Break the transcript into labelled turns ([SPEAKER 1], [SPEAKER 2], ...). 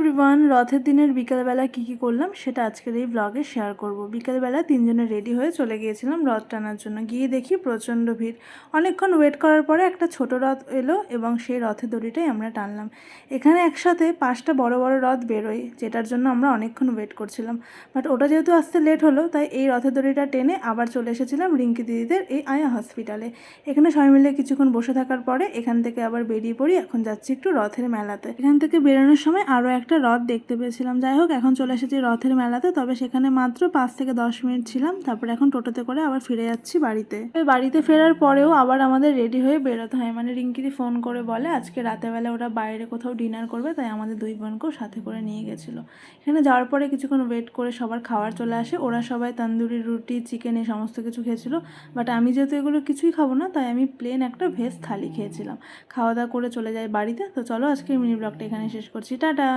[SPEAKER 1] Everyone, রথের দিনের বিকেলবেলা কী করলাম সেটা আজকের এই ব্লগে শেয়ার করব। বিকেলবেলা তিনজনে রেডি হয়ে চলে গিয়েছিলাম রথ টানার জন্য। গিয়ে দেখি প্রচণ্ড ভিড়। অনেকক্ষণ ওয়েট করার পরে একটা ছোট রথ এলো এবং সেই রথের দড়িটাই আমরা টানলাম। এখানে একসাথে 5টা বড় বড় রথ বেরোয়, যেটার জন্য আমরা অনেকক্ষণ ওয়েট করছিলাম। বাট ওটা যেহেতু আসতে লেট হলো, তাই এই রথের দড়িটা টেনে আবার চলে এসেছিলাম রিঙ্কি দিদিদের এই আয়া হসপিটালে। এখানে সবাই মিলে কিছুক্ষণ বসে থাকার পরে এখান থেকে আবার বেরিয়ে পড়ি। এখন যাচ্ছি একটু রথের মেলাতে। এখান থেকে বেরোনোর সময় আরও একটা রথ দেখতে পেয়েছিলাম। যাই হোক, এখন চলে এসেছি রথের মেলাতে। তবে সেখানে মাত্র 5 থেকে 10 মিনিট ছিলাম। তারপরে এখন টোটোতে করে আবার ফিরে যাচ্ছি বাড়িতে। বাড়িতে ফেরার পরেও আবার আমাদের রেডি হয়ে বেরোতে হয়। মানে রিঙ্কিদি ফোন করে বলে আজকে রাতেবেলা ওরা বাইরে কোথাও ডিনার করবে, তাই আমাদের দুই বোনকেও সাথে করে নিয়ে গেছিলো। এখানে যাওয়ার পরে কিছুক্ষণ ওয়েট করে সবার খাবার চলে আসে। ওরা সবাই তন্দুরি রুটি, চিকেন এই সমস্ত কিছু খেয়েছিল। বাট আমি যেহেতু এগুলো কিছুই খাবো না, তাই আমি প্লেন একটা ভেজ থালি খেয়েছিলাম। খাওয়া দাওয়া করে চলে যাই বাড়িতে। তো চলো আজকের মিনি ব্লগটা এখানে শেষ করছি। টাটা।